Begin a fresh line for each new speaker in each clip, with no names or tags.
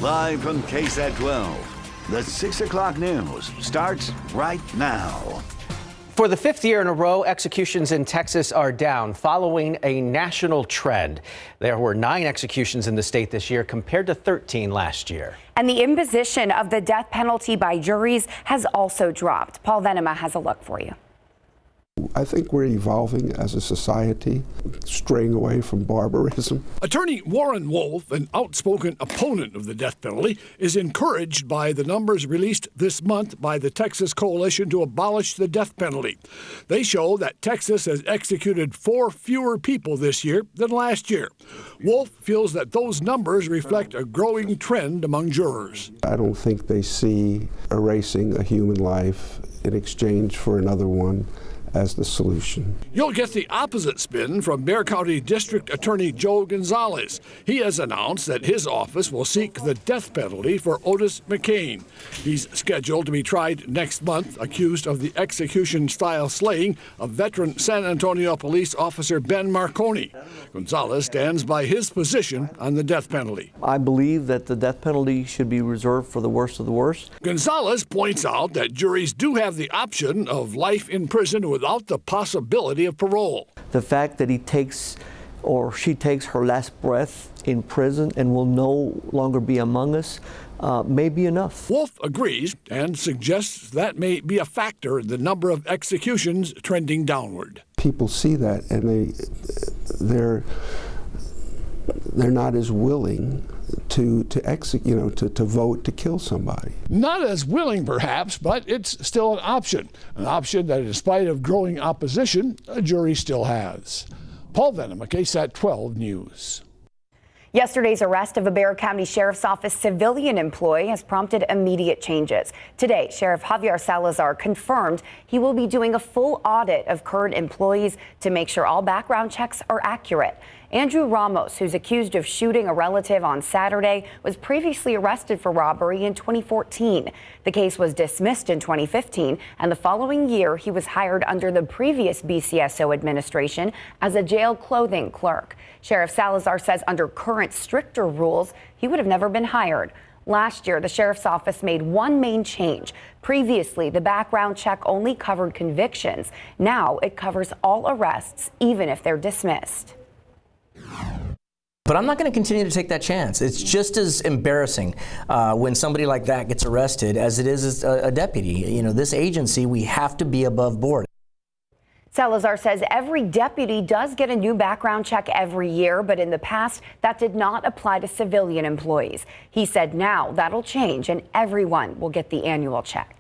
Live from KSAT 12, the 6 o'clock news starts right now.
For the fifth year in a row, executions in Texas are down following a national trend. There were 9 executions in the state this year compared to 13 last year.
And the imposition of the death penalty by juries has also dropped. Paul Venema has a look for you.
I think we're evolving as a society, straying away from barbarism.
Attorney Warren Wolf, an outspoken opponent of the death penalty, is encouraged by the numbers released this month by the Texas Coalition to Abolish the Death Penalty. They show that Texas has executed 4 fewer people this year than last year. Wolf feels that those numbers reflect a growing trend among jurors.
I don't think they see erasing a human life in exchange for another one as the solution.
You'll get the opposite spin from Bexar County District Attorney Joe Gonzalez. He has announced that his office will seek the death penalty for Otis McCain. He's scheduled to be tried next month, accused of the execution-style slaying of veteran San Antonio police officer Ben Marconi. Gonzalez stands by his position on the death penalty.
I believe that the death penalty should be reserved for the worst of the worst.
Gonzalez points out that juries do have the option of life in prison without the possibility of parole.
The fact that he takes or she takes her last breath in prison and will no longer be among us may be enough.
Wolf agrees and suggests that may be a factor in the number of executions trending downward.
People see that and they're not as willing to execute, to vote to kill somebody.
Not as willing, perhaps, but it's still an option that, in spite of growing opposition, a jury still has. Paul Venema, KSAT 12 News.
Yesterday's arrest of a Bexar County Sheriff's Office civilian employee has prompted immediate changes. Today, Sheriff Javier Salazar confirmed he will be doing a full audit of current employees to make sure all background checks are accurate. Andrew Ramos, who's accused of shooting a relative on Saturday, was previously arrested for robbery in 2014. The case was dismissed in 2015, and the following year he was hired under the previous BCSO administration as a jail clothing clerk. Sheriff Salazar says under current stricter rules, he would have never been hired. Last year, the sheriff's office made one main change. Previously, the background check only covered convictions. Now it covers all arrests, even if they're dismissed.
But I'm not going to continue to take that chance. It's just as embarrassing when somebody like that gets arrested as it is as a deputy. You know, this agency, we have to be above board.
Salazar says every deputy does get a new background check every year, but in the past, that did not apply to civilian employees. He said now that'll change and everyone will get the annual check.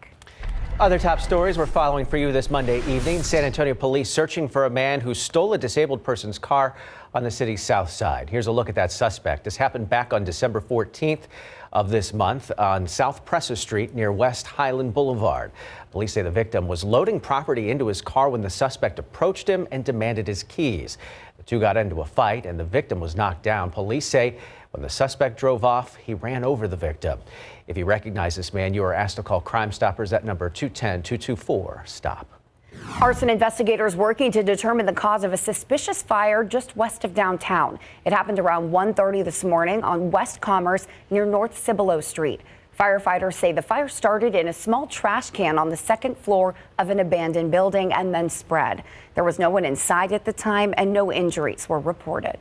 Other top stories we're following for you this Monday evening. San Antonio police searching for a man who stole a disabled person's car on the city's south side. Here's a look at that suspect. This happened back on December 14th of this month on South Presa Street near West Highland Boulevard. Police say the victim was loading property into his car when the suspect approached him and demanded his keys. The two got into a fight and the victim was knocked down. Police say when the suspect drove off, he ran over the victim. If you recognize this man, you are asked to call Crime Stoppers at number 210-224-STOP.
Arson investigators working to determine the cause of a suspicious fire just west of downtown. It happened around 1:30 this morning on West Commerce near North Cibolo Street. Firefighters say the fire started in a small trash can on the second floor of an abandoned building and then spread. There was no one inside at the time and no injuries were reported.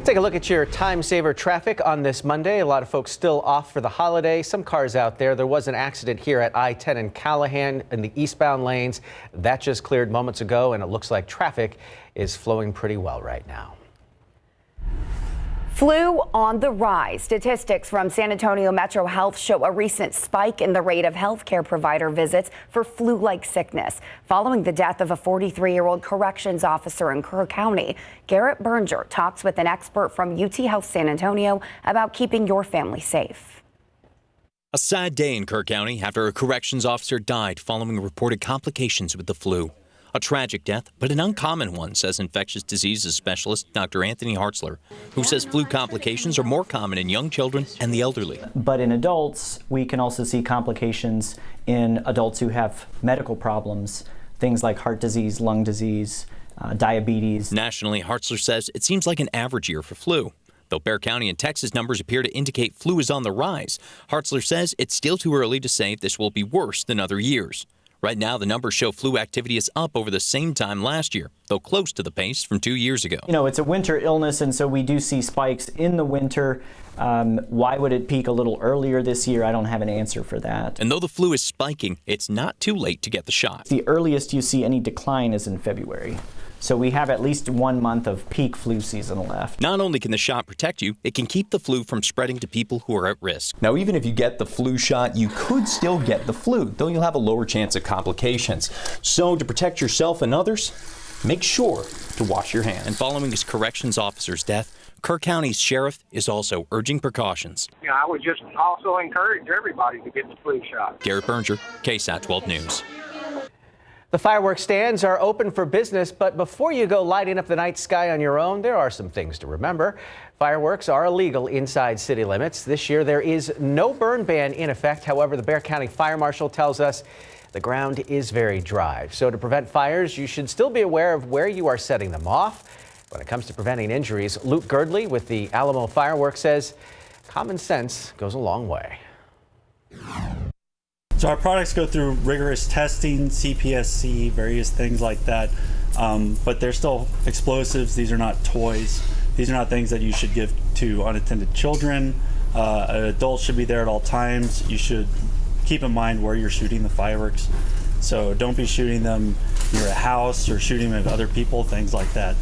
Take a look at your time saver traffic on this Monday. A lot of folks still off for the holiday. Some cars out there. There was an accident here at I-10 in Callahan in the eastbound lanes. That just cleared moments ago, and it looks like traffic is flowing pretty well right now.
Flu on the rise. Statistics from San Antonio Metro Health show a recent spike in the rate of healthcare provider visits for flu-like sickness following the death of a 43-year-old corrections officer in Kerr County. Garrett Berger talks with an expert from UT Health San Antonio about keeping your family safe.
A sad day in Kerr County after a corrections officer died following reported complications with the flu. A tragic death, but an uncommon one, says infectious diseases specialist Dr. Anthony Hartzler, who says flu complications are more common in young children and the elderly.
But in adults, we can also see complications in adults who have medical problems, things like heart disease, lung disease, diabetes.
Nationally, Hartzler says it seems like an average year for flu. Though Bexar County and Texas numbers appear to indicate flu is on the rise, Hartzler says it's still too early to say if this will be worse than other years. Right now, the numbers show flu activity is up over the same time last year, though close to the pace from 2 years ago.
You know, it's a winter illness, and so we do see spikes in the winter. Why would it peak a little earlier this year? I don't have an answer for that.
And though the flu is spiking, it's not too late to get the shot.
The earliest you see any decline is in February. So we have at least 1 month of peak flu season left.
Not only can the shot protect you, it can keep the flu from spreading to people who are at risk.
Now, even if you get the flu shot, you could still get the flu, though you'll have a lower chance of complications. So to protect yourself and others, make sure to wash your hands.
And following his corrections officer's death, Kirk County's sheriff is also urging precautions.
I would just also encourage everybody to get the flu shot.
Garrett Berger, KSAT 12 News.
The fireworks stands are open for business, but before you go lighting up the night sky on your own, there are some things to remember. Fireworks are illegal inside city limits. This year, there is no burn ban in effect. However, the Bexar County Fire Marshal tells us the ground is very dry. So to prevent fires, you should still be aware of where you are setting them off. When it comes to preventing injuries, Luke Girdley with the Alamo Fireworks says common sense goes a long way.
So our products go through rigorous testing, CPSC, various things like that, but they're still explosives. These are not toys. These are not things that you should give to unattended children. An adult should be there at all times. You should keep in mind where you're shooting the fireworks. So don't be shooting them near a house or shooting them at other people, things like that.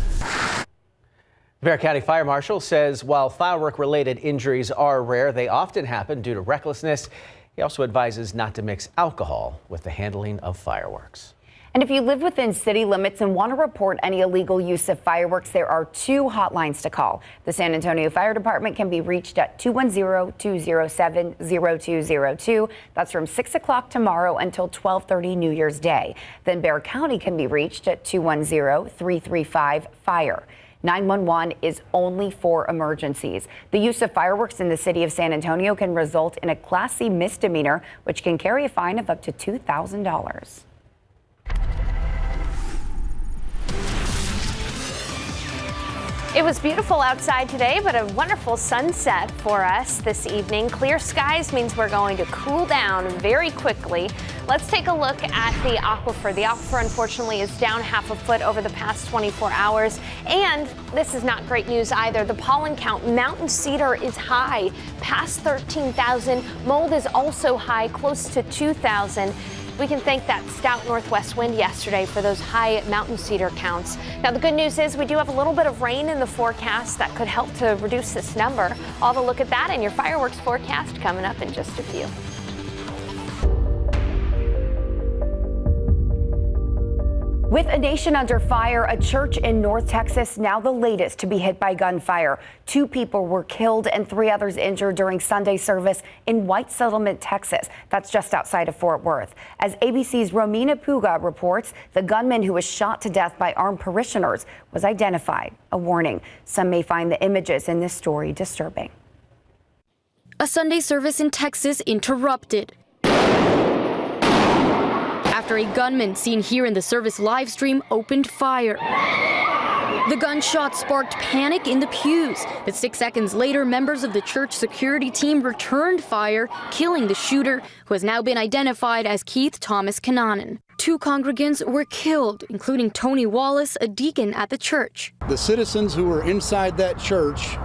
Bexar County Fire Marshal says while firework-related injuries are rare, they often happen due to recklessness. He also advises not to mix alcohol with the handling of fireworks.
And if you live within city limits and want to report any illegal use of fireworks, there are 2 hotlines to call. The San Antonio Fire Department can be reached at 210-207-0202. That's from 6 o'clock tomorrow until 12:30 New Year's Day. Then Bexar County can be reached at 210-335-FIRE. 911 is only for emergencies. The use of fireworks in the city of San Antonio can result in a Class C misdemeanor, which can carry a fine of up to $2,000.
It was beautiful outside today, but a wonderful sunset for us this evening. Clear skies means we're going to cool down very quickly. Let's take a look at the aquifer. The aquifer, unfortunately, is down ½ a foot over the past 24 hours. And this is not great news either. The pollen count, mountain cedar is high, past 13,000. Mold is also high, close to 2,000. We can thank that stout northwest wind yesterday for those high mountain cedar counts. Now, the good news is we do have a little bit of rain in the forecast that could help to reduce this number. I'll have a look at that and your fireworks forecast coming up in just a few.
With a nation under fire, a church in North Texas now the latest to be hit by gunfire. 2 people were killed and 3 others injured during Sunday service in White Settlement, Texas. That's just outside of Fort Worth. As ABC's Romina Puga reports, the gunman who was shot to death by armed parishioners was identified. A warning, some may find the images in this story disturbing.
A Sunday service in Texas interrupted after a gunman seen here in the service live stream opened fire. The gunshot sparked panic in the pews, but 6 seconds later, members of the church security team returned fire, killing the shooter, who has now been identified as Keith Thomas Kananen. 2 congregants were killed, including Tony Wallace, a deacon at the church.
The citizens who were inside that church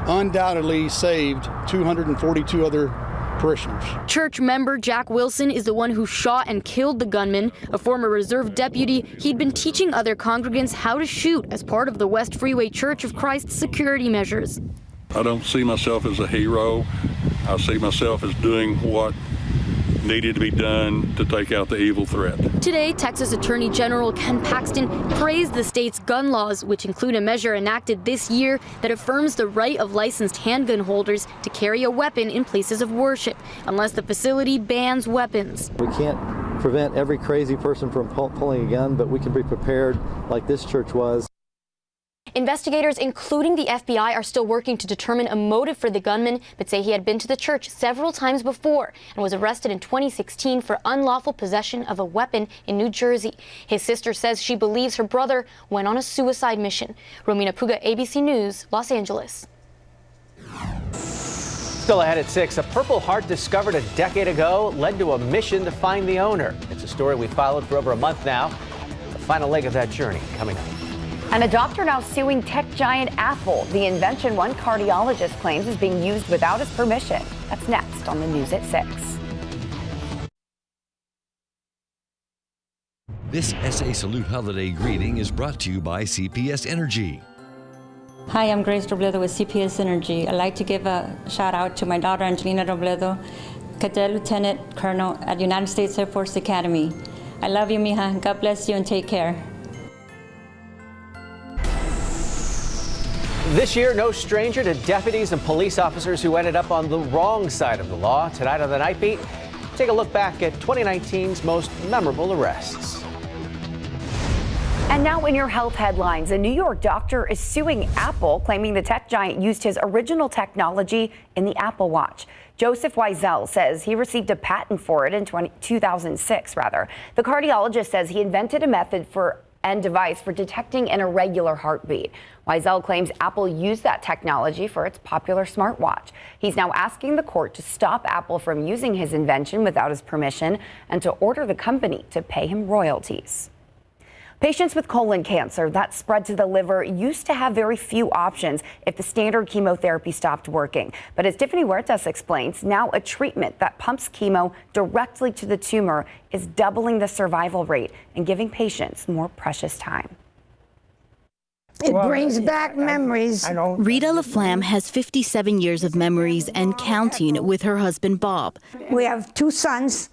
undoubtedly saved 242 other parishioners.
Church member Jack Wilson is the one who shot and killed the gunman. A former reserve deputy, he'd been teaching other congregants how to shoot as part of the West Freeway Church of Christ's security measures.
I don't see myself as a hero. I see myself as doing what needed to be done to take out the evil threat.
Today, Texas Attorney General Ken Paxton praised the state's gun laws, which include a measure enacted this year that affirms the right of licensed handgun holders to carry a weapon in places of worship, unless the facility bans weapons.
We can't prevent every crazy person from pulling a gun, but we can be prepared like this church was.
Investigators, including the FBI, are still working to determine a motive for the gunman, but say he had been to the church several times before and was arrested in 2016 for unlawful possession of a weapon in New Jersey. His sister says she believes her brother went on a suicide mission. Romina Puga, ABC News, Los Angeles.
Still ahead at 6, a Purple Heart discovered a decade ago led to a mission to find the owner. It's a story we followed for over a month now. The final leg of that journey coming up.
And a doctor now suing tech giant Apple. The invention one cardiologist claims is being used without his permission. That's next on the news at 6.
This SA Salute holiday greeting is brought to you by CPS Energy.
Hi, I'm Grace Robledo with CPS Energy. I'd like to give a shout out to my daughter Angelina Robledo, Cadet Lieutenant Colonel at United States Air Force Academy. I love you, mija. God bless you and take care.
This year, no stranger to deputies and police officers who ended up on the wrong side of the law. Tonight on the Night Beat, take a look back at 2019's most memorable arrests.
And now in your health headlines, a New York doctor is suing Apple, claiming the tech giant used his original technology in the Apple Watch. Joseph Wiesel says he received a patent for it in 2006. The cardiologist says he invented a method and device for detecting an irregular heartbeat. Wiesel claims Apple used that technology for its popular smartwatch. He's now asking the court to stop Apple from using his invention without his permission and to order the company to pay him royalties. Patients with colon cancer that spread to the liver used to have very few options if the standard chemotherapy stopped working. But as Tiffany Huertas explains, now a treatment that pumps chemo directly to the tumor is doubling the survival rate and giving patients more precious time.
It brings back memories.
Rita LaFlamme has 57 years of memories and counting with her husband, Bob.
We have 2 sons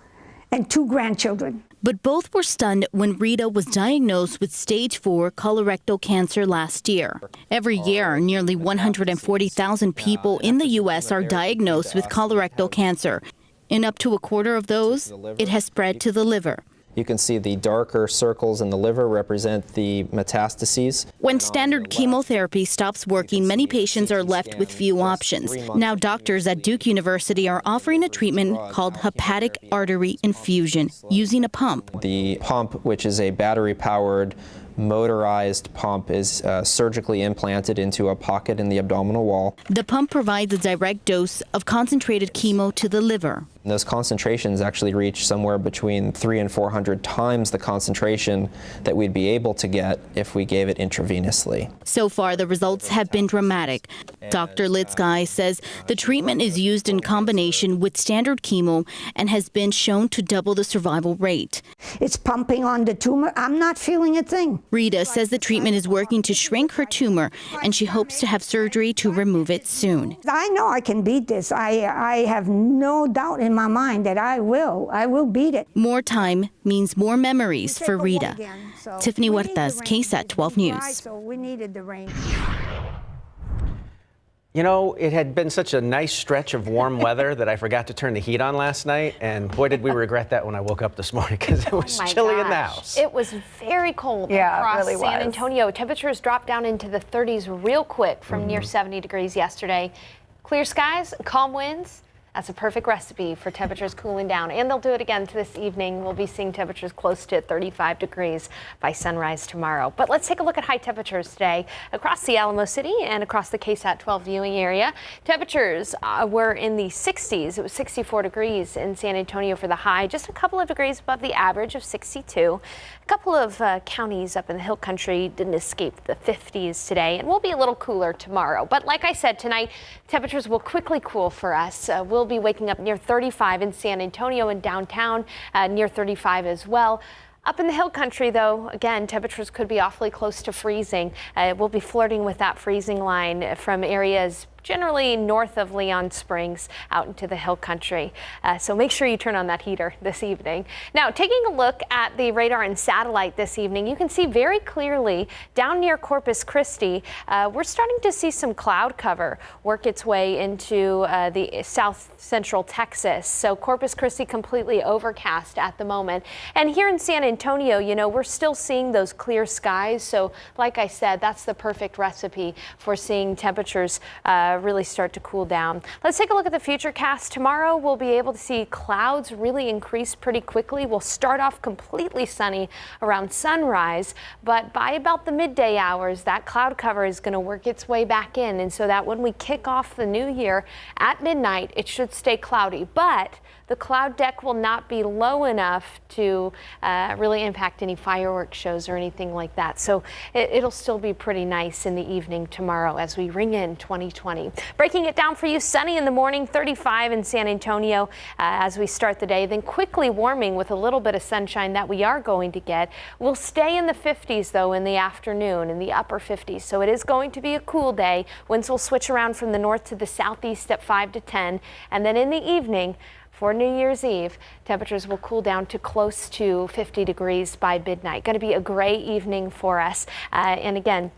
and 2 grandchildren.
But both were stunned when Rita was diagnosed with stage 4 colorectal cancer last year. Every year, nearly 140,000 people in the U.S. are diagnosed with colorectal cancer. In up to a quarter of those, it has spread to the liver.
You can see the darker circles in the liver represent the metastases.
When standard chemotherapy stops working, many patients are left with few options. Now doctors at Duke University are offering a treatment called hepatic artery infusion using a pump.
The pump, which is a battery-powered motorized pump, is surgically implanted into a pocket in the abdominal wall.
The pump provides a direct dose of concentrated chemo to the liver.
Those concentrations actually reach somewhere between 300 and 400 times the concentration that we'd be able to get if we gave it intravenously.
So far, the results have been dramatic. Dr. Litzkai says the treatment is used in combination with standard chemo and has been shown to double the survival rate.
It's pumping on the tumor. I'm not feeling a thing.
Rita says the treatment is working to shrink her tumor, and she hopes to have surgery to remove it soon.
I know I can beat this. I have no doubt in my mind that I will beat it.
More time means more memories for Rita. Tiffany Huertas, KSAT 12 News.
So we needed the rain.
You know, it had been such a nice stretch of warm weather that I forgot to turn the heat on last night, and boy, did we regret that when I woke up this morning because it was chilly in the house.
It was very cold across San Antonio. Temperatures dropped down into the 30s real quick from near 70 degrees yesterday. Clear skies, calm winds. That's a perfect recipe for temperatures cooling down, and they'll do it again this evening. We'll be seeing temperatures close to 35 degrees by sunrise tomorrow. But let's take a look at high temperatures today across the Alamo City and across the KSAT 12 viewing area. Temperatures were in the 60s. It was 64 degrees in San Antonio for the high, just a couple of degrees above the average of 62. A couple of counties up in the hill country didn't escape the 50s today, and we'll be a little cooler tomorrow. But like I said, tonight temperatures will quickly cool for us. We'll be waking up near 35 in San Antonio and downtown, near 35 as well. Up in the hill country, though, again, temperatures could be awfully close to freezing. We'll be flirting with that freezing line from areas generally north of Leon Springs out into the hill country. So make sure you turn on that heater this evening. Now, taking a look at the radar and satellite this evening, you can see very clearly down near Corpus Christi, we're starting to see some cloud cover work its way into the south central Texas. So Corpus Christi completely overcast at the moment. And here in San Antonio, you know, we're still seeing those clear skies. So like I said, that's the perfect recipe for seeing temperatures really start to cool down. Let's take a look at the futurecast. Tomorrow we'll be able to see clouds really increase pretty quickly. We'll start off completely sunny around sunrise, but by about the midday hours, that cloud cover is going to work its way back in, and so that when we kick off the new year at midnight, it should stay cloudy, but the cloud deck will not be low enough to really impact any fireworks shows or anything like that. So it'll still be pretty nice in the evening tomorrow as we ring in 2020. Breaking it down for you, sunny in the morning, 35 in San Antonio as we start the day, then quickly warming with a little bit of sunshine that we are going to get. We'll stay in the 50s though in the afternoon, in the upper 50s. So it is going to be a cool day. Winds will switch around from the north to the southeast at 5 to 10. And then in the evening, for New Year's Eve, temperatures will cool down to close to 50 degrees by midnight. Going to be a gray evening for us. And again,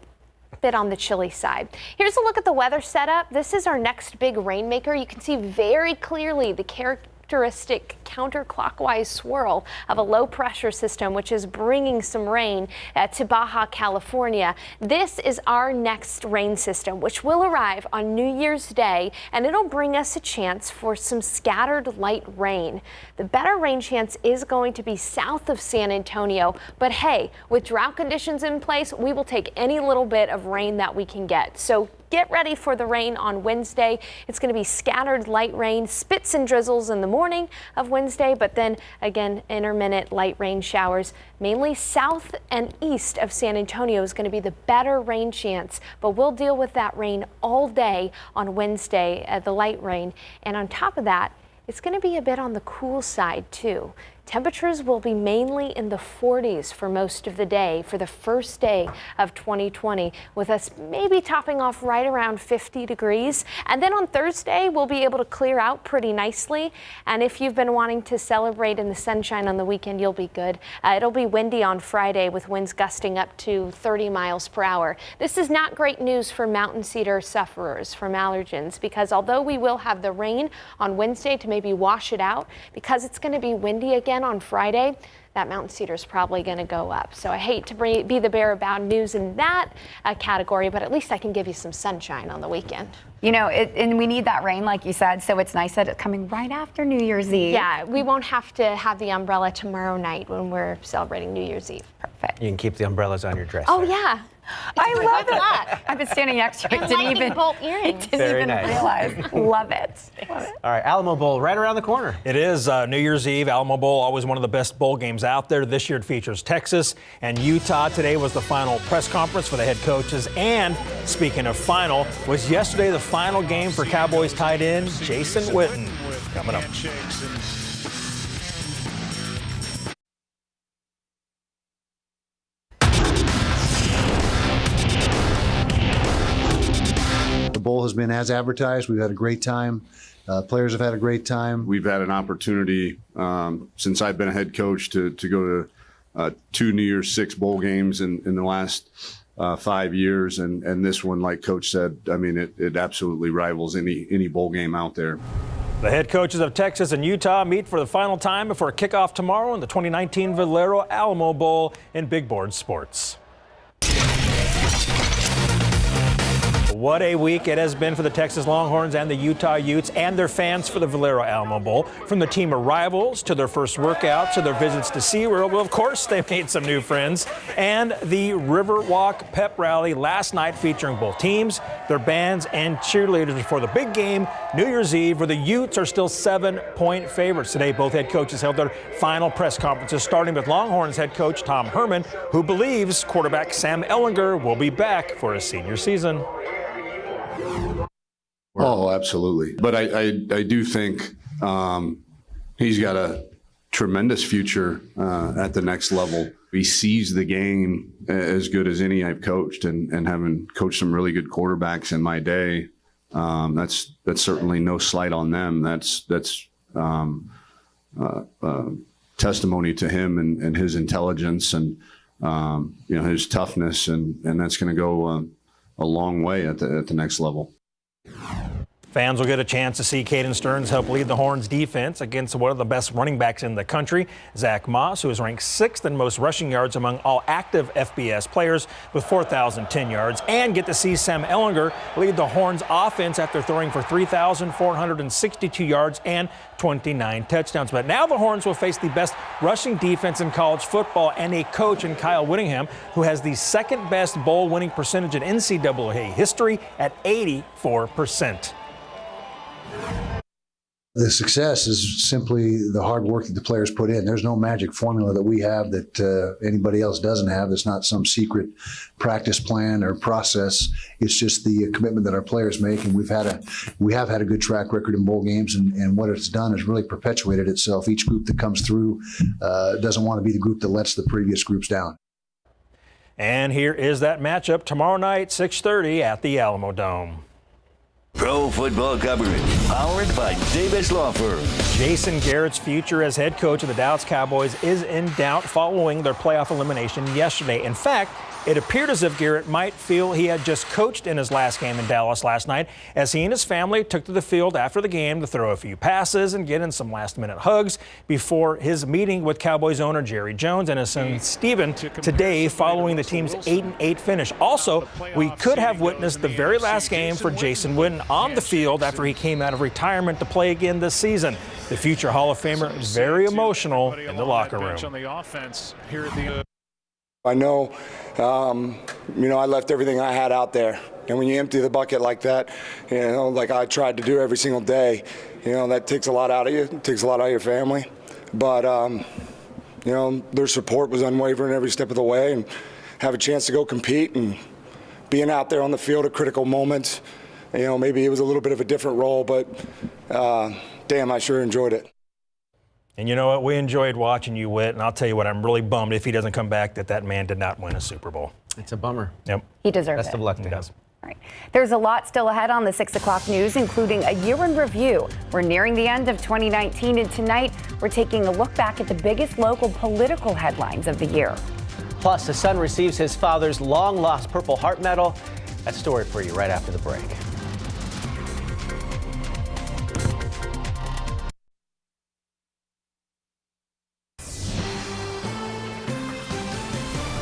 a bit on the chilly side. Here's a look at the weather setup. This is our next big rainmaker. You can see very clearly the characteristic counterclockwise swirl of a low pressure system, which is bringing some rain to Baja California. This is our next rain system, which will arrive on New Year's Day, and it'll bring us a chance for some scattered light rain. The better rain chance is going to be south of San Antonio, but hey, with drought conditions in place, we will take any little bit of rain that we can get. So get ready for the rain on Wednesday. It's going to be scattered light rain, spits and drizzles in the morning of Wednesday, but then again, intermittent light rain showers, mainly south and east of San Antonio is going to be the better rain chance, but we'll deal with that rain all day on Wednesday, the light rain. And on top of that, it's going to be a bit on the cool side too. Temperatures will be mainly in the 40s for most of the day for the first day of 2020, with us maybe topping off right around 50 degrees. And then on Thursday, we'll be able to clear out pretty nicely. And if you've been wanting to celebrate in the sunshine on the weekend, you'll be good. It'll be windy on Friday with winds gusting up to 30 miles per hour. This is not great news for mountain cedar sufferers from allergens, because although we will have the rain on Wednesday to maybe wash it out, because it's going to be windy again on Friday, that mountain cedar is probably going to go up. So I hate to be the bearer of bad news in that category, but at least I can give you some sunshine on the weekend.
You know, and we need that rain, like you said, so it's nice that it's coming right after New Year's Eve.
Yeah, we won't have to have the umbrella tomorrow night when we're celebrating New Year's Eve.
Perfect.
You can keep the umbrellas on your dress.
Oh,
there.
yeah.
I love it. I've been standing next to it.
Didn't bolt earrings.
Realize. Love it. Love it.
All right, Alamo Bowl right around the corner.
It is New Year's Eve. Alamo Bowl, always one of the best bowl games out there. This year it features Texas and Utah. Today was the final press conference for the head coaches. And speaking of final, was yesterday the final game for Cowboys tight end Jason Witten. Coming up.
The bowl has been as advertised. We've had a great time. Players have had a great time.
We've had an opportunity since I've been a head coach to go to 2 New Year's 6 bowl games in the last 5 years, and this one, like Coach said, I mean, it absolutely rivals any bowl game out there.
The head coaches of Texas and Utah meet for the final time before kickoff tomorrow in the 2019 Valero Alamo Bowl in Big Board Sports. What a week it has been for the Texas Longhorns and the Utah Utes and their fans for the Valero Alamo Bowl. From the team arrivals to their first workouts to their visits to SeaWorld. Well, of course, they made some new friends. And the Riverwalk Pep Rally last night featuring both teams, their bands, and cheerleaders before the big game, New Year's Eve, where the Utes are still 7-point favorites. Today, both head coaches held their final press conferences, starting with Longhorns head coach Tom Herman, who believes quarterback Sam Ehlinger will be back for his senior season.
Oh, absolutely. But I do think he's got a tremendous future at the next level. He sees the game as good as any I've coached, and having coached some really good quarterbacks in my day, that's certainly no slight on them. That's testimony to him and his intelligence and his toughness, and that's going to go a long way at the next level.
Fans will get a chance to see Caden Stearns help lead the Horns defense against one of the best running backs in the country, Zach Moss, who is ranked 6th in most rushing yards among all active FBS players with 4,010 yards, and get to see Sam Ellinger lead the Horns offense after throwing for 3,462 yards and 29 touchdowns. But now the Horns will face the best rushing defense in college football and a coach in Kyle Whittingham, who has the second best bowl winning percentage in NCAA history at 84%.
The success is simply the hard work that the players put in. There's no magic formula that we have that anybody else doesn't have. It's not some secret practice plan or process. It's just the commitment that our players make, and we have had a good track record in bowl games, and what it's done is really perpetuated itself. Each group that comes through doesn't want to be the group that lets the previous groups down.
And here is that matchup tomorrow night, 6:30 at the Alamo Dome.
Pro football coverage, powered by Davis Law Firm.
Jason Garrett's future as head coach of the Dallas Cowboys is in doubt following their playoff elimination yesterday. In fact, it appeared as if Garrett might feel he had just coached in his last game in Dallas last night, as he and his family took to the field after the game to throw a few passes and get in some last-minute hugs before his meeting with Cowboys owner Jerry Jones and his son Steven today following the team's 8-8 finish. Also, we could have witnessed the very last game for Jason Witten on the field after he came out of retirement to play again this season. The future Hall of Famer very emotional in the locker room.
I know, I left everything I had out there. And when you empty the bucket like that, like I tried to do every single day, that takes a lot out of you. It takes a lot out of your family. But, their support was unwavering every step of the way, and have a chance to go compete and being out there on the field at critical moments. Maybe it was a little bit of a different role, but damn, I sure enjoyed it.
And you know what? We enjoyed watching you, Whit, and I'll tell you what, I'm really bummed if he doesn't come back that man did not win a Super Bowl.
It's a bummer.
Yep.
He deserves it.
Best of luck to him.
All right. There's a lot still ahead on the 6 o'clock news, including a year in review. We're nearing the end of 2019, and tonight we're taking a look back at the biggest local political headlines of the year.
Plus, the son receives his father's long-lost Purple Heart Medal. That story for you right after the break.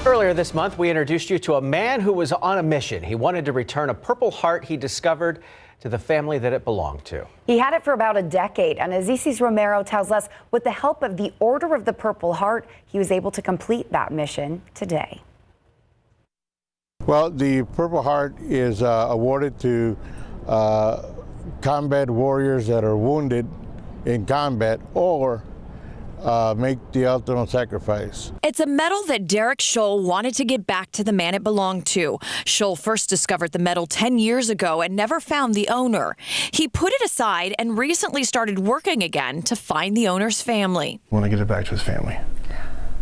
Earlier this month, we introduced you to a man who was on a mission. He wanted to return a Purple Heart he discovered to the family that it belonged to.
He had it for about a decade, and as Isis Romero tells us, with the help of the Order of the Purple Heart, he was able to complete that mission today.
Well, the Purple Heart is awarded to combat warriors that are wounded in combat or make the ultimate sacrifice.
It's a medal that Derek Scholl wanted to give back to the man it belonged to. Scholl first discovered the medal 10 years ago and never found the owner. He put it aside and recently started working again to find the owner's family.
I want to get it back to his family.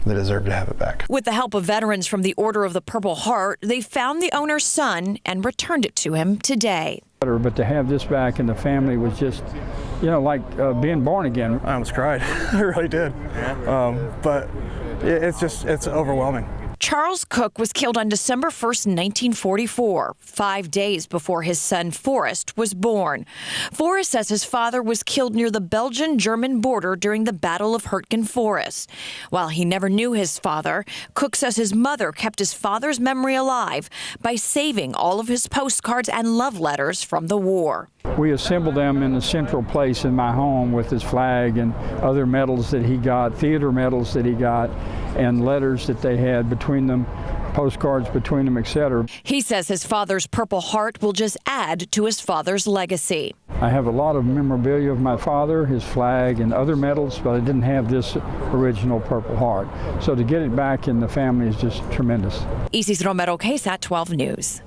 They deserve to have it back.
With the help of veterans from the Order of the Purple Heart, they found the owner's son and returned it to him today.
But to have this back in the family was just, like being born again.
I almost cried. I really did. But it's overwhelming.
Charles Cook was killed on December 1st, 1944, 5 days before his son Forrest was born. Forrest says his father was killed near the Belgian-German border during the Battle of Hurtgen Forest. While he never knew his father, Cook says his mother kept his father's memory alive by saving all of his postcards and love letters from the war.
We assembled them in a central place in my home with his flag and other medals that he got, theater medals that he got, and letters that they had between them, postcards between them, etc.
He says his father's Purple Heart will just add to his father's legacy.
I have a lot of memorabilia of my father, his flag, and other medals, but I didn't have this original Purple Heart. So to get it back in the family is just tremendous.
Isis Romero, KSAT 12 News.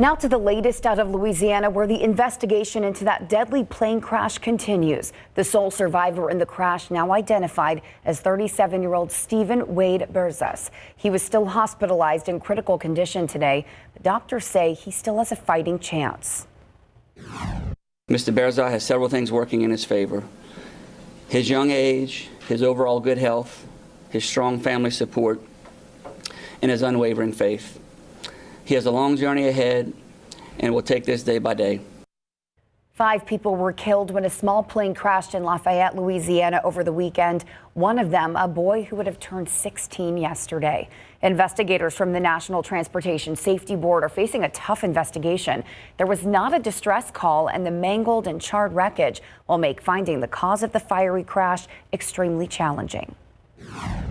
Now to the latest out of Louisiana, where the investigation into that deadly plane crash continues. The sole survivor in the crash now identified as 37-year-old Stephen Wade Berzas. He was still hospitalized in critical condition today. But doctors say he still has a fighting chance.
Mr. Berzas has several things working in his favor. His young age, his overall good health, his strong family support, and his unwavering faith. He has a long journey ahead and will take this day by day.
5 people were killed when a small plane crashed in Lafayette, Louisiana over the weekend. One of them, a boy who would have turned 16 yesterday. Investigators from the National Transportation Safety Board are facing a tough investigation. There was not a distress call, and the mangled and charred wreckage will make finding the cause of the fiery crash extremely challenging.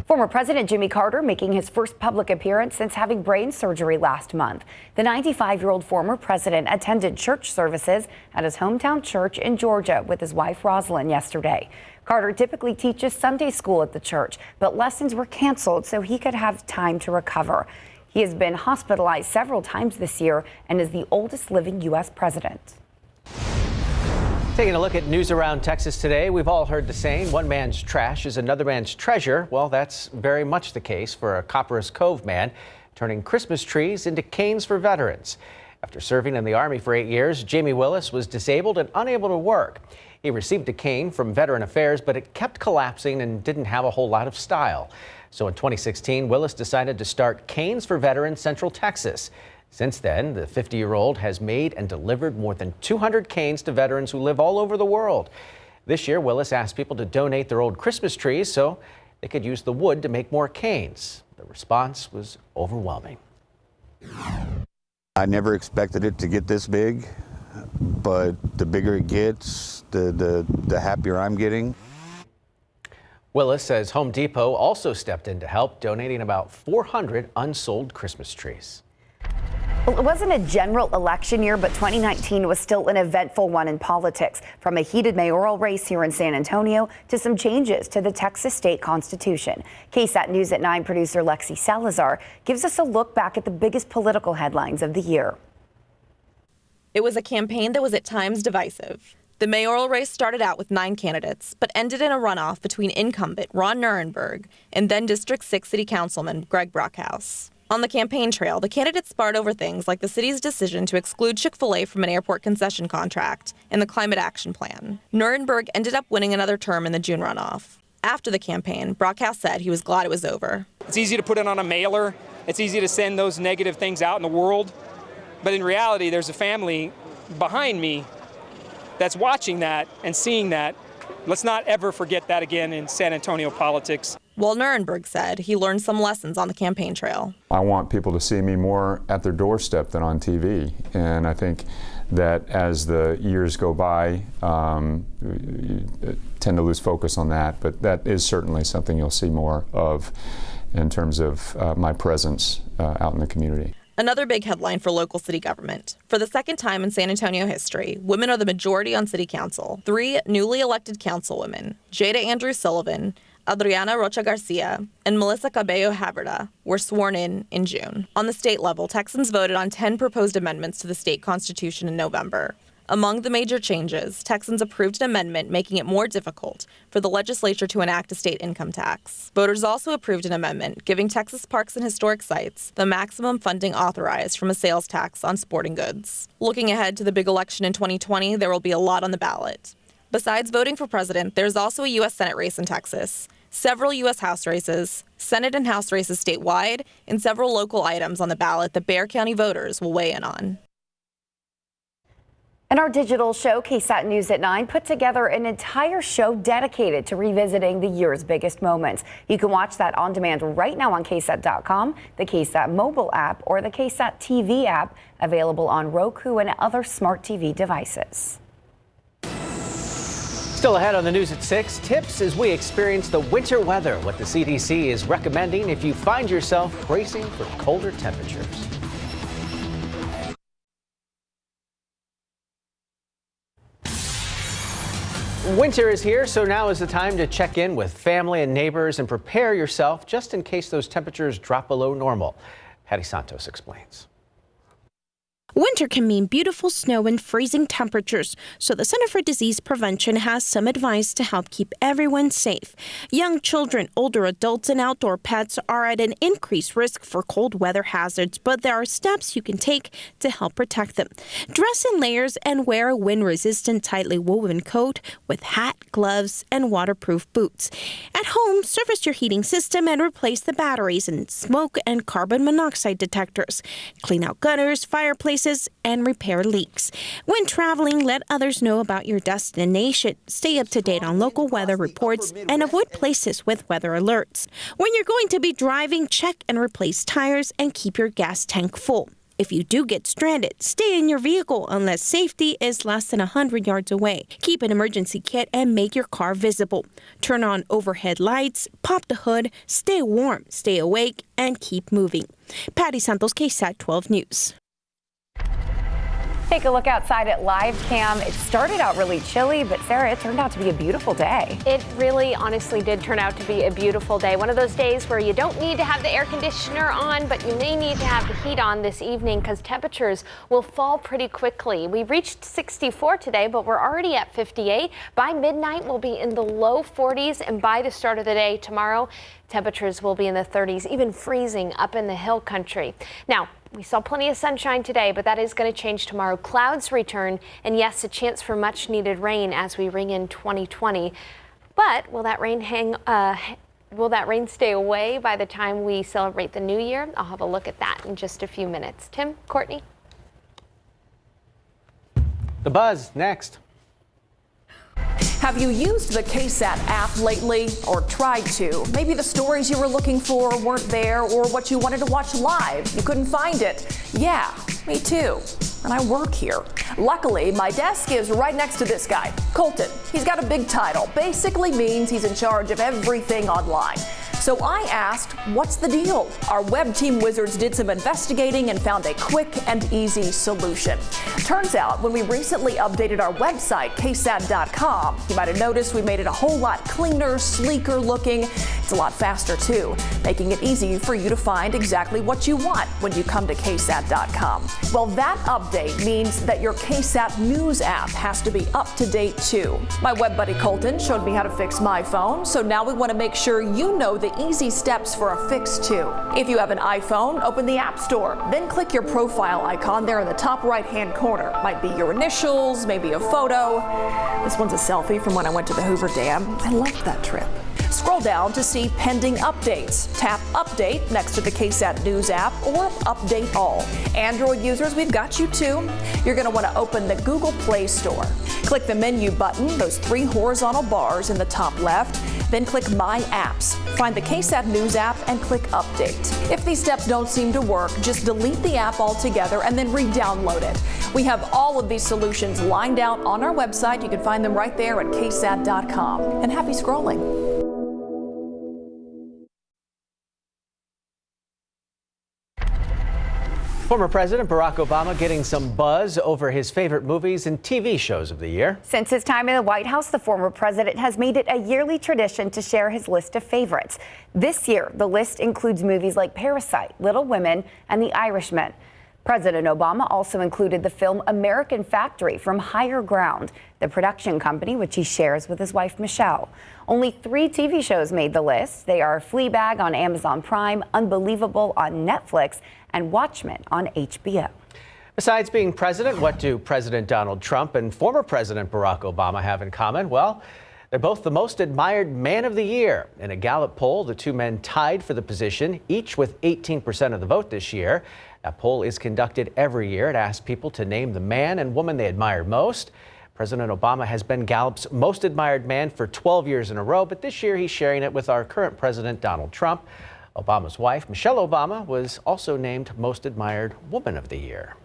Former President Jimmy Carter making his first public appearance since having brain surgery last month. The 95-year-old former president attended church services at his hometown church in Georgia with his wife Rosalind yesterday. Carter typically teaches Sunday school at the church, but lessons were canceled so he could have time to recover. He has been hospitalized several times this year and is the oldest living U.S. president.
Taking a look at news around Texas today, we've all heard the saying, one man's trash is another man's treasure. Well, that's very much the case for a Copperas Cove man turning Christmas trees into canes for veterans. After serving in the Army for 8 years, Jamie Willis was disabled and unable to work. He received a cane from Veteran Affairs, but it kept collapsing and didn't have a whole lot of style. So in 2016, Willis decided to start Canes for Veterans Central Texas. Since then, the 50-year-old has made and delivered more than 200 canes to veterans who live all over the world. This year, Willis asked people to donate their old Christmas trees so they could use the wood to make more canes. The response was overwhelming.
I never expected it to get this big, but the bigger it gets, the happier I'm getting.
Willis says Home Depot also stepped in to help, donating about 400 unsold Christmas trees.
Well, it wasn't a general election year, but 2019 was still an eventful one in politics, from a heated mayoral race here in San Antonio to some changes to the Texas state constitution. KSAT News at 9 producer Lexi Salazar gives us a look back at the biggest political headlines of the year.
It was a campaign that was at times divisive. The mayoral race started out with 9 candidates, but ended in a runoff between incumbent Ron Nirenberg and then District 6 City Councilman Greg Brockhouse. On the campaign trail, the candidates sparred over things like the city's decision to exclude Chick-fil-A from an airport concession contract and the climate action plan. Nirenberg ended up winning another term in the June runoff. After the campaign, Brockhouse said he was glad it was over.
It's easy to put it on a mailer. It's easy to send those negative things out in the world. But in reality, there's a family behind me that's watching that and seeing that. Let's not ever forget that again in San Antonio politics.
While Nirenberg said he learned some lessons on the campaign trail.
I want people to see me more at their doorstep than on TV. And I think that as the years go by, you tend to lose focus on that. But that is certainly something you'll see more of in terms of my presence out in the community.
Another big headline for local city government. For the second time in San Antonio history, women are the majority on city council. 3 newly elected councilwomen, Jada Andrews Sullivan, Adriana Rocha Garcia, and Melissa Cabello Haverda, were sworn in June. On the state level, Texans voted on 10 proposed amendments to the state constitution in November. Among the major changes, Texans approved an amendment making it more difficult for the legislature to enact a state income tax. Voters also approved an amendment giving Texas parks and historic sites the maximum funding authorized from a sales tax on sporting goods. Looking ahead to the big election in 2020, there will be a lot on the ballot. Besides voting for president, there's also a U.S. Senate race in Texas, several U.S. House races, Senate and House races statewide, and several local items on the ballot that Bexar County voters will weigh in on.
And our digital show, KSAT News at 9, put together an entire show dedicated to revisiting the year's biggest moments. You can watch that on demand right now on KSAT.com, the KSAT mobile app, or the KSAT TV app, available on Roku and other smart TV devices.
Still ahead on the news at 6, tips as we experience the winter weather, what the CDC is recommending if you find yourself bracing for colder temperatures. Winter is here, so now is the time to check in with family and neighbors and prepare yourself just in case those temperatures drop below normal. Patty Santos explains.
Winter can mean beautiful snow and freezing temperatures, so the Center for Disease Prevention has some advice to help keep everyone safe. Young children, older adults, and outdoor pets are at an increased risk for cold weather hazards, but there are steps you can take to help protect them. Dress in layers and wear a wind-resistant, tightly woven coat with hat, gloves, and waterproof boots. At home, service your heating system and replace the batteries and smoke and carbon monoxide detectors. Clean out gutters, fireplaces, fixes and repair leaks. When traveling, let others know about your destination. Stay up to date on local weather reports and avoid places with weather alerts. When you're going to be driving, check and replace tires and keep your gas tank full. If you do get stranded, stay in your vehicle unless safety is less than 100 yards away. Keep an emergency kit and make your car visible. Turn on overhead lights, pop the hood, stay warm, stay awake, and keep moving. Patty Santos, KSAT 12 News.
Take a look outside at live cam. It started out really chilly, but Sarah, it turned out to be a beautiful day.
It really honestly did turn out to be a beautiful day. One of those days where you don't need to have the air conditioner on, but you may need to have the heat on this evening because temperatures will fall pretty quickly. We reached 64 today, but we're already at 58. By midnight, we'll be in the low 40s, and by the start of the day tomorrow, temperatures will be in the 30s, even freezing up in the hill country. Now, we saw plenty of sunshine today, but that is going to change tomorrow. Clouds return, and yes, a chance for much needed rain as we ring in 2020. But will that rain stay away by the time we celebrate the new year? I'll have a look at that in just a few minutes. Tim, Courtney?
The Buzz next.
Have you used the KSAT app lately or tried to? Maybe the stories you were looking for weren't there, or what you wanted to watch live, you couldn't find it. Yeah, me too. And I work here. Luckily, my desk is right next to this guy, Colton. He's got a big title. Basically means he's in charge of everything online. So I asked, what's the deal? Our web team wizards did some investigating and found a quick and easy solution. Turns out, when we recently updated our website, ksat.com, you might have noticed we made it a whole lot cleaner, sleeker looking. It's a lot faster too, making it easy for you to find exactly what you want when you come to ksat.com. Well, that update means that your KSAT News app has to be up to date too. My web buddy Colton showed me how to fix my phone, so now we want to make sure you know the easy steps for a fix too. If you have an iPhone, open the App Store, then click your profile icon there in the top right-hand corner. Might be your initials, maybe a photo. This one's a selfie from when I went to the Hoover Dam. I loved that trip. Scroll down to see pending updates. Tap Update next to the KSAT News app or Update All. Android users, we've got you too. You're going to want to open the Google Play Store. Click the menu button, those 3 horizontal bars in the top left. Then click My Apps. Find the KSAT News app and click Update. If these steps don't seem to work, just delete the app altogether and then re-download it. We have all of these solutions lined out on our website. You can find them right there at ksat.com. And happy scrolling.
Former President Barack Obama getting some buzz over his favorite movies and TV shows of the year.
Since his time in the White House, the former president has made it a yearly tradition to share his list of favorites. This year, the list includes movies like Parasite, Little Women, and The Irishman. President Obama also included the film American Factory from Higher Ground, the production company which he shares with his wife Michelle. Only 3 TV shows made the list. They are Fleabag on Amazon Prime, Unbelievable on Netflix, and Watchmen on HBO.
Besides being president, what do President Donald Trump and former President Barack Obama have in common? Well, they're both the most admired man of the year. In a Gallup poll, the 2 men tied for the position, each with 18% of the vote this year. That poll is conducted every year. It asks people to name the man and woman they admire most. President Obama has been Gallup's most admired man for 12 years in a row, but this year he's sharing it with our current president, Donald Trump. Obama's wife, Michelle Obama, was also named Most Admired Woman of the Year.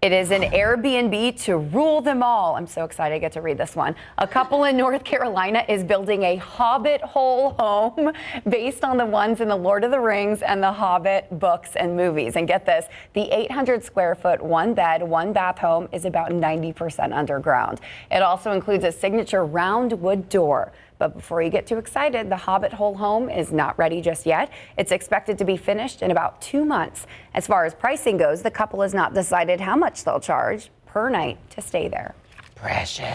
It is an Airbnb to rule them all. I'm so excited I get to read this one. A couple in North Carolina is building a Hobbit hole home based on the ones in the Lord of the Rings and the Hobbit books and movies. And get this, the 800 square foot 1-bed, 1-bath home is about 90% underground. It also includes a signature round wood door. But before you get too excited, the Hobbit hole home is not ready just yet. It's expected to be finished in about 2 months. As far as pricing goes, the couple has not decided how much they'll charge per night to stay there.
Precious.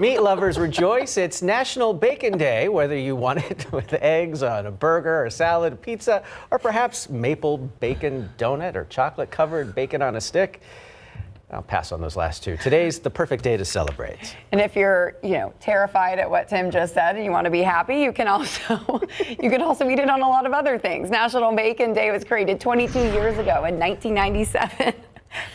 Meat lovers rejoice. It's National Bacon Day, whether you want it with eggs on a burger or salad, pizza, or perhaps maple bacon donut or chocolate-covered bacon on a stick. I'll pass on those last 2. Today's the perfect day to celebrate.
And if you're, terrified at what Tim just said and you want to be happy, you can also eat it on a lot of other things. National Bacon Day was created 22 years ago in 1997.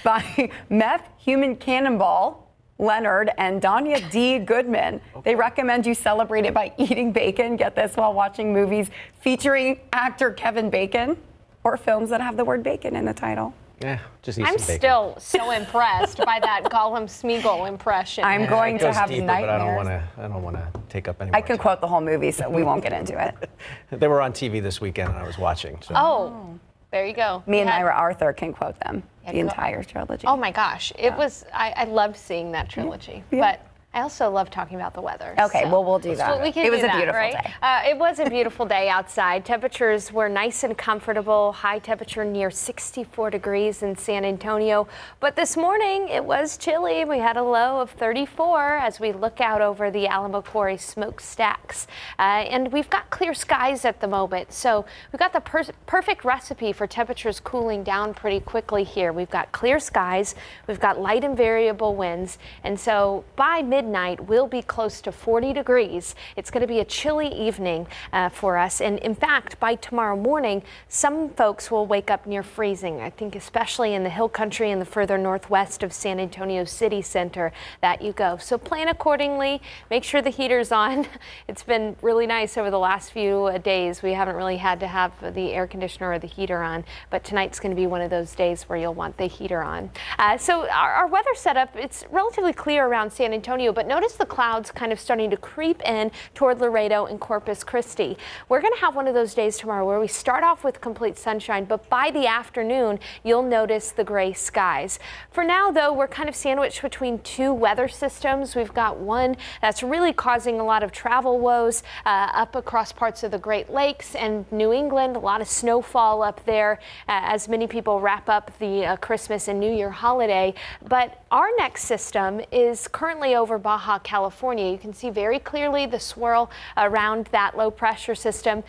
by meth human cannonball Leonard and Danya D. Goodman. They recommend you celebrate it by eating bacon, get this, while watching movies featuring actor Kevin Bacon or films that have the word bacon in the title.
Yeah, just eat
I'm
some bacon.
still so impressed by that Gollum Smeagol impression.
I'm going to have
deeper,
nightmares.
But I don't want to take up any
I
more
can
time.
quote the whole movie, so we won't get into it.
They were on TV this weekend, and I was watching. So.
Oh, there you go.
Me and Ira Arthur can quote them, the
go.
entire trilogy.
Oh my gosh, it was. I loved seeing that trilogy, but I also love talking about the weather.
Okay, well, we'll do that.
We can
It was
do
a
that,
beautiful
right?
day.
It was a beautiful day outside. Temperatures were nice and comfortable. High temperature near 64 degrees in San Antonio. But this morning it was chilly. We had a low of 34 as we look out over the Alamo Quarry smokestacks. And we've got clear skies at the moment. So we've got the perfect recipe for temperatures cooling down pretty quickly here. We've got clear skies. We've got light and variable winds. And so by midnight, we'll be close to 40 degrees. It's going to be a chilly evening for us. And in fact, by tomorrow morning, some folks will wake up near freezing. I think especially in the hill country and the further northwest of San Antonio city center that you go. So plan accordingly. Make sure the heater's on. It's been really nice over the last few days. We haven't really had to have the air conditioner or the heater on, but tonight's going to be one of those days where you'll want the heater on. So our weather setup, it's relatively clear around San Antonio, but notice the clouds kind of starting to creep in toward Laredo and Corpus Christi. We're going to have one of those days tomorrow where we start off with complete sunshine, but by the afternoon, you'll notice the gray skies. For now, though, we're kind of sandwiched between two weather systems. We've got one that's really causing a lot of travel woes up across parts of the Great Lakes and New England. A lot of snowfall up there as many people wrap up the Christmas and New Year holiday. But our next system is currently over Baja California. You can see very clearly the swirl around that low pressure system.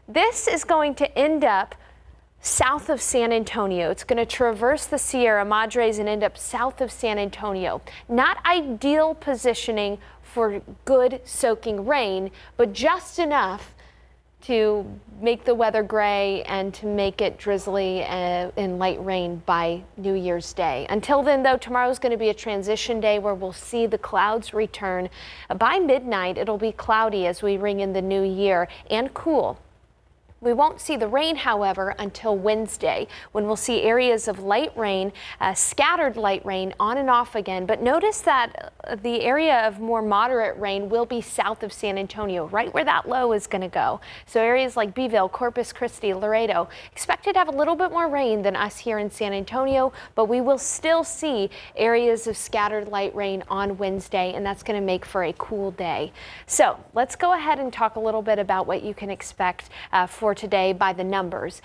This is going to end up south of San Antonio. It's going to traverse the Sierra Madres and end up south of San Antonio. Not ideal positioning for good soaking rain, but just enough to make the weather gray and to make it drizzly and light rain by New Year's Day. Until then, though, tomorrow's going to be a transition day where we'll see the clouds return. By midnight, it'll be cloudy as we ring in the new year and cool. We won't see the rain, however, until Wednesday, when we'll see areas of light rain, scattered light rain on and off again. But notice that the area of more moderate rain will be south of San Antonio, right where that low is going to go. So areas like Beeville, Corpus Christi, Laredo, expected to have a little bit more rain than us here in San Antonio, but we will still see areas of scattered light rain on Wednesday, and that's going to make for a cool day. So let's go ahead and talk a little bit about what you can expect for today by the numbers.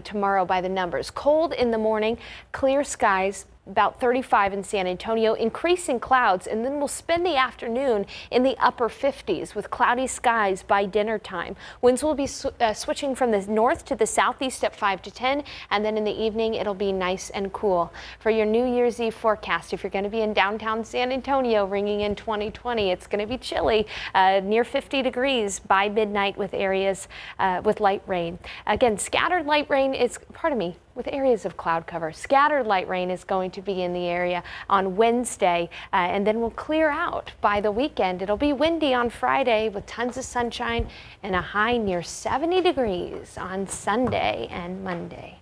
Tomorrow by the numbers. Cold in the morning, clear skies, about 35 in San Antonio, increasing clouds, and then we'll spend the afternoon in the upper 50s with cloudy skies by dinner time. Winds will be switching from the north to the southeast at 5 to 10, and then in the evening it'll be nice and cool. For your New Year's Eve forecast, if you're going to be in downtown San Antonio ringing in 2020, it's going to be chilly, near 50 degrees by midnight with areas with light rain. Again, scattered light rain is, with areas of cloud cover. Scattered light rain is going to be in the area on Wednesday, and then we'll clear out by the weekend. It'll be windy on Friday with tons of sunshine and a high near 70 degrees on Sunday and Monday.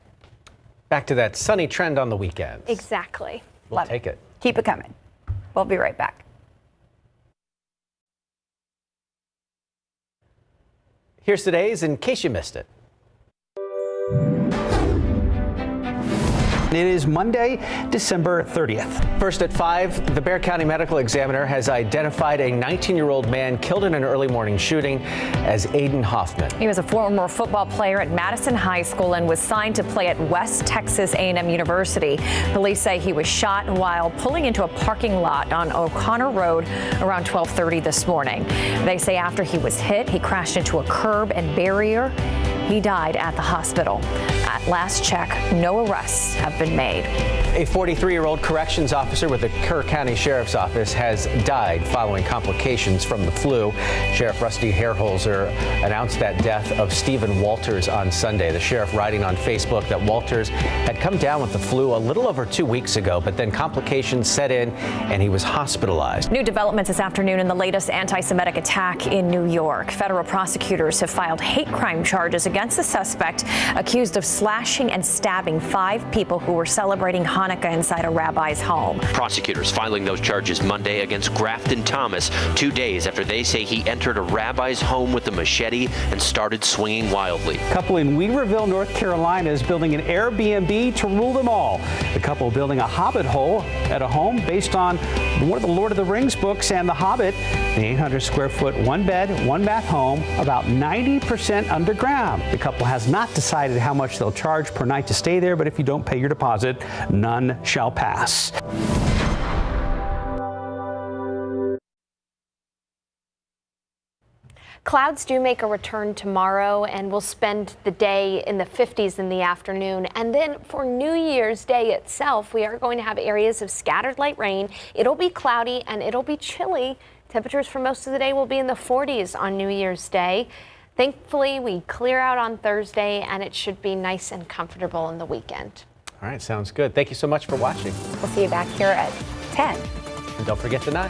Back to that sunny trend on the weekends.
Exactly.
We'll take it.
Keep it coming. We'll be right back.
Here's today's in case you missed it.
It is Monday, December 30th.
First at 5, the Bexar County Medical Examiner has identified a 19-year-old man killed in an early morning shooting as Aiden Hoffman.
He was a former football player at Madison High School and was signed to play at West Texas A&M University. Police say he was shot while pulling into a parking lot on O'Connor Road around 12:30 this morning. They say after he was hit, he crashed into a curb and barrier. He died at the hospital. At last check, no arrests have been made.
A 43-year-old corrections officer with the Kerr County Sheriff's Office has died following complications from the flu. Sheriff Rusty Hairholzer announced that death of Stephen Walters on Sunday. The sheriff writing on Facebook that Walters had come down with the flu a little over 2 weeks ago, but then complications set in and he was hospitalized.
New developments this afternoon in the latest anti-Semitic attack in New York. Federal prosecutors have filed hate crime charges against the suspect accused of slashing and stabbing 5 people who were celebrating Hanukkah inside a rabbi's home.
Prosecutors filing those charges Monday against Grafton Thomas 2 days after they say he entered a rabbi's home with a machete and started swinging wildly.
A couple in Weaverville, North Carolina is building an Airbnb to rule them all. The couple building a hobbit hole at a home based on one of the Lord of the Rings books and The Hobbit. The 800 square foot, 1-bed, 1-bath home, about 90% underground. The couple has not decided how much they'll charge per night to stay there, but if you don't pay your deposit, none shall pass.
Clouds do make a return tomorrow, and we'll spend the day in the 50s in the afternoon. And then for New Year's Day itself, we are going to have areas of scattered light rain. It'll be cloudy and it'll be chilly. Temperatures for most of the day will be in the 40s on New Year's Day. Thankfully, we clear out on Thursday, and it should be nice and comfortable in the weekend.
All right, sounds good. Thank you so much for watching.
We'll see you back here at 10.
And don't forget the 9.